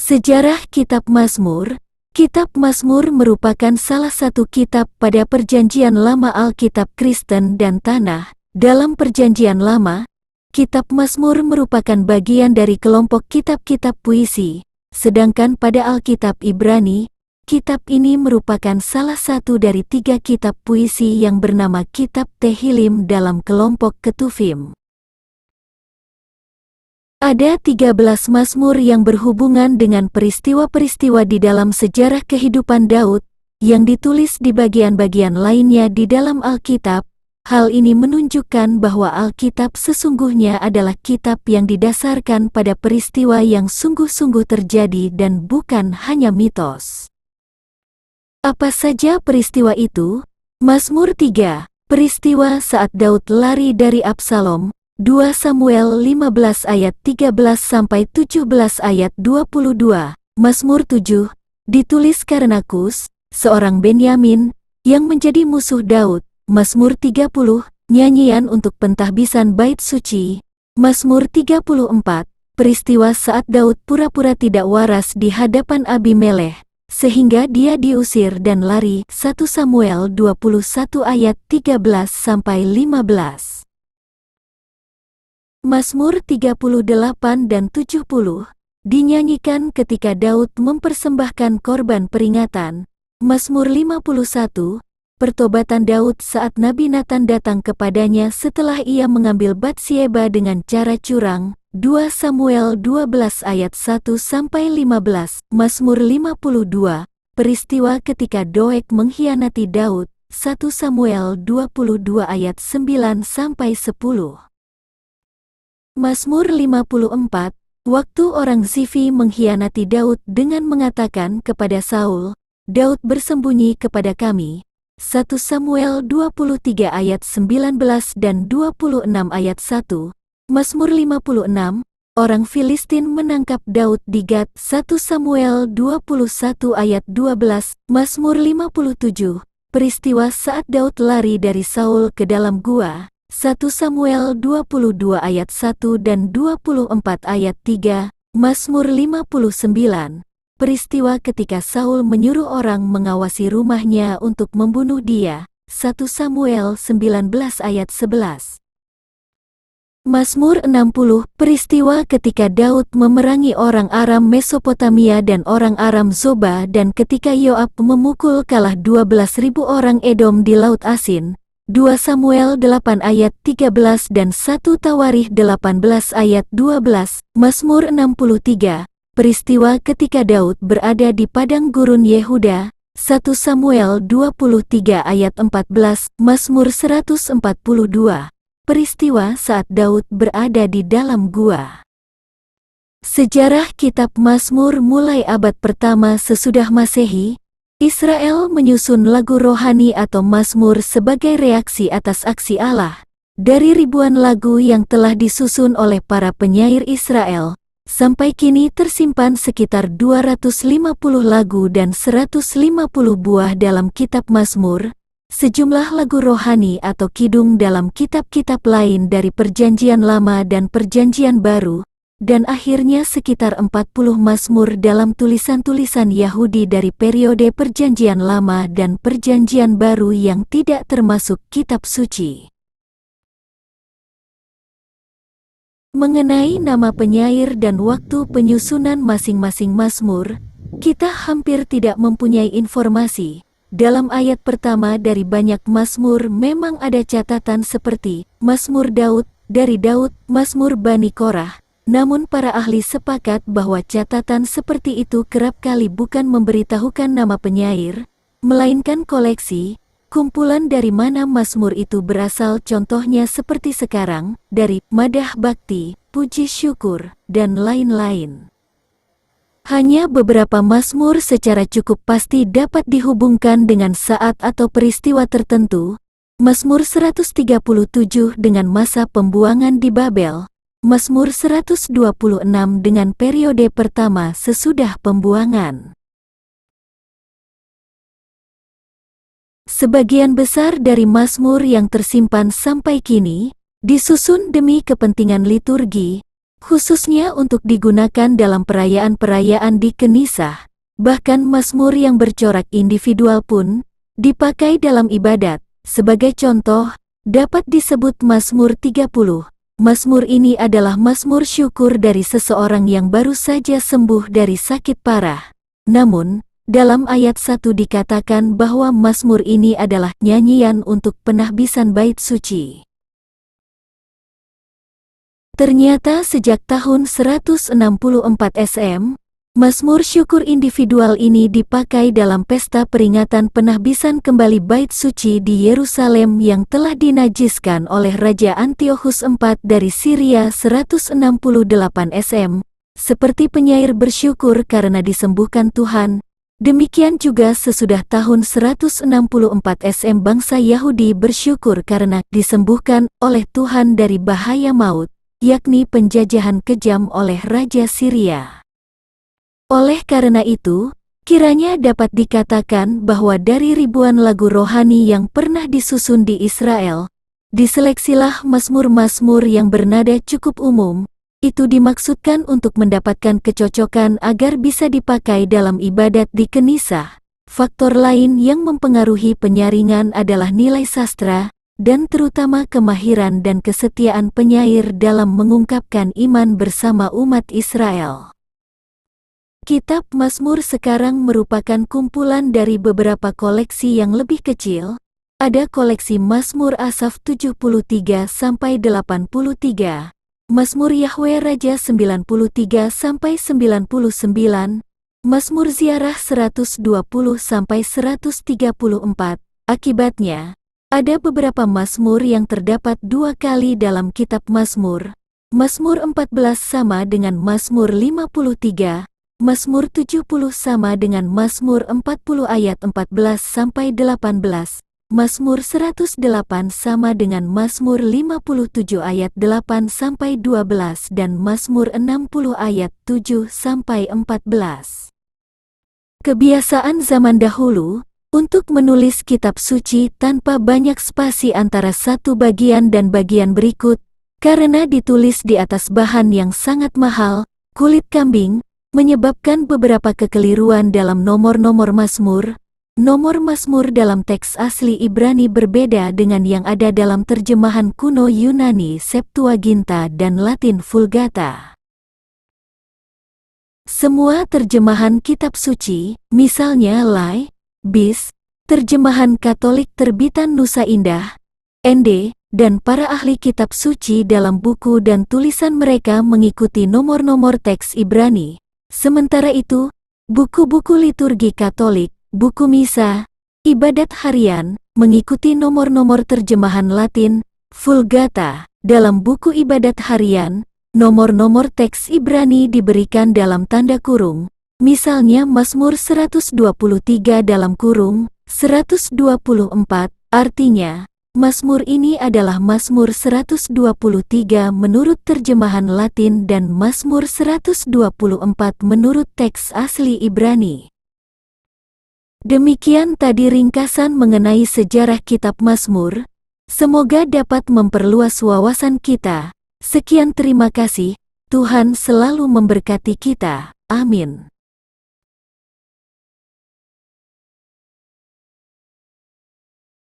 Sejarah Kitab Mazmur. Kitab Mazmur merupakan salah satu kitab pada Perjanjian Lama Alkitab Kristen dan Tanah. Dalam Perjanjian Lama, Kitab Mazmur merupakan bagian dari kelompok kitab-kitab puisi, sedangkan pada Alkitab Ibrani, kitab ini merupakan salah satu dari 3 kitab puisi yang bernama Kitab Tehillim dalam kelompok Ketuvim. Ada 13 Mazmur yang berhubungan dengan peristiwa-peristiwa di dalam sejarah kehidupan Daud, yang ditulis di bagian-bagian lainnya di dalam Alkitab. Hal ini menunjukkan bahwa Alkitab sesungguhnya adalah kitab yang didasarkan pada peristiwa yang sungguh-sungguh terjadi dan bukan hanya mitos. Apa saja peristiwa itu? Mazmur 3, peristiwa saat Daud lari dari Absalom. 2 Samuel 15 ayat 13-17 ayat 22. Mazmur 7, ditulis karena Kus, seorang Benyamin, yang menjadi musuh Daud. Mazmur 30, nyanyian untuk pentahbisan bait suci. Mazmur 34, peristiwa saat Daud pura-pura tidak waras di hadapan Abimelekh, sehingga dia diusir dan lari. 1 Samuel 21 ayat 13-15. Mazmur 38 dan 70 dinyanyikan ketika Daud mempersembahkan korban peringatan. Mazmur 51, pertobatan Daud saat Nabi Nathan datang kepadanya setelah ia mengambil Batsyeba dengan cara curang. 2 Samuel 12 ayat 1-15. Mazmur 52, peristiwa ketika Doeg mengkhianati Daud. 1 Samuel 22 ayat 9-10. Mazmur 54, waktu orang Zifi mengkhianati Daud dengan mengatakan kepada Saul, Daud bersembunyi kepada kami. 1 Samuel 23 ayat 19 dan 26 ayat 1. Mazmur 56, orang Filistin menangkap Daud di Gat. 1 Samuel 21 ayat 12. Mazmur 57, peristiwa saat Daud lari dari Saul ke dalam gua. 1 Samuel 22 ayat 1 dan 24 ayat 3. Mazmur 59, peristiwa ketika Saul menyuruh orang mengawasi rumahnya untuk membunuh dia. 1 Samuel 19 ayat 11. Mazmur 60, peristiwa ketika Daud memerangi orang Aram Mesopotamia dan orang Aram Zoba dan ketika Yoab memukul kalah 12.000 orang Edom di Laut Asin. 2 Samuel 8 ayat 13 dan 1 Tawarikh 18 ayat 12. Mazmur 63, peristiwa ketika Daud berada di padang gurun Yehuda. 1 Samuel 23 ayat 14. Mazmur 142, peristiwa saat Daud berada di dalam gua. Sejarah Kitab Mazmur mulai abad pertama sesudah Masehi. Israel menyusun lagu rohani atau Mazmur sebagai reaksi atas aksi Allah. Dari ribuan lagu yang telah disusun oleh para penyair Israel, sampai kini tersimpan sekitar 250 lagu dan 150 buah dalam kitab Mazmur, sejumlah lagu rohani atau kidung dalam kitab-kitab lain dari Perjanjian Lama dan Perjanjian Baru, dan akhirnya sekitar 40 Mazmur dalam tulisan-tulisan Yahudi dari periode Perjanjian Lama dan Perjanjian Baru yang tidak termasuk kitab suci. Mengenai nama penyair dan waktu penyusunan masing-masing Mazmur, kita hampir tidak mempunyai informasi. Dalam ayat pertama dari banyak Mazmur memang ada catatan seperti Mazmur Daud, dari Daud, Mazmur Bani Korah. Namun para ahli sepakat bahwa catatan seperti itu kerap kali bukan memberitahukan nama penyair, melainkan koleksi, kumpulan dari mana Mazmur itu berasal, contohnya seperti sekarang, dari Madah Bakti, Puji Syukur, dan lain-lain. Hanya beberapa Mazmur secara cukup pasti dapat dihubungkan dengan saat atau peristiwa tertentu. Mazmur 137 dengan masa pembuangan di Babel. Mazmur 126 dengan periode pertama sesudah pembuangan. Sebagian besar dari Mazmur yang tersimpan sampai kini, disusun demi kepentingan liturgi, khususnya untuk digunakan dalam perayaan-perayaan di Kenisah. Bahkan mazmur yang bercorak individual pun dipakai dalam ibadat. Sebagai contoh, dapat disebut Mazmur 30. Mazmur ini adalah mazmur syukur dari seseorang yang baru saja sembuh dari sakit parah. Namun, dalam ayat 1 dikatakan bahwa mazmur ini adalah nyanyian untuk penahbisan bait suci. Ternyata sejak tahun 164 SM, mazmur syukur individual ini dipakai dalam pesta peringatan penahbisan kembali bait suci di Yerusalem yang telah dinajiskan oleh Raja Antiochus IV dari Syria 168 SM, seperti penyair bersyukur karena disembuhkan Tuhan. Demikian juga sesudah tahun 164 SM bangsa Yahudi bersyukur karena disembuhkan oleh Tuhan dari bahaya maut, yakni penjajahan kejam oleh Raja Syria. Oleh karena itu, kiranya dapat dikatakan bahwa dari ribuan lagu rohani yang pernah disusun di Israel, diseleksilah mazmur-mazmur yang bernada cukup umum. Itu dimaksudkan untuk mendapatkan kecocokan agar bisa dipakai dalam ibadat di Kenisah. Faktor lain yang mempengaruhi penyaringan adalah nilai sastra, dan terutama kemahiran dan kesetiaan penyair dalam mengungkapkan iman bersama umat Israel. Kitab Mazmur sekarang merupakan kumpulan dari beberapa koleksi yang lebih kecil. Ada koleksi Mazmur Asaf 73-83, Mazmur Yahwe Raja 93-99, Mazmur Ziarah 120-134. Akibatnya, ada beberapa mazmur yang terdapat dua kali dalam kitab Mazmur. Mazmur 14 sama dengan Mazmur 53, Mazmur 70 sama dengan Mazmur 40 ayat 14-18. Mazmur 108 sama dengan Mazmur 57 ayat 8-12 dan Mazmur 60 ayat 7-14. Kebiasaan zaman dahulu untuk menulis kitab suci tanpa banyak spasi antara satu bagian dan bagian berikut, karena ditulis di atas bahan yang sangat mahal, kulit kambing, menyebabkan beberapa kekeliruan dalam nomor-nomor mazmur. Nomor mazmur dalam teks asli Ibrani berbeda dengan yang ada dalam terjemahan kuno Yunani Septuaginta dan Latin Vulgata. Semua terjemahan kitab suci, misalnya Lai, Bis, terjemahan Katolik terbitan Nusa Indah, ND, dan para ahli kitab suci dalam buku dan tulisan mereka mengikuti nomor-nomor teks Ibrani. Sementara itu, buku-buku liturgi Katolik, buku misa, ibadat harian, mengikuti nomor-nomor terjemahan Latin, Vulgata. Dalam buku ibadat harian, nomor-nomor teks Ibrani diberikan dalam tanda kurung. Misalnya Mazmur 123 dalam kurung, 124, artinya, Mazmur ini adalah Mazmur 123 menurut terjemahan Latin dan Mazmur 124 menurut teks asli Ibrani. Demikian tadi ringkasan mengenai sejarah kitab Mazmur. Semoga dapat memperluas wawasan kita. Sekian terima kasih, Tuhan selalu memberkati kita. Amin.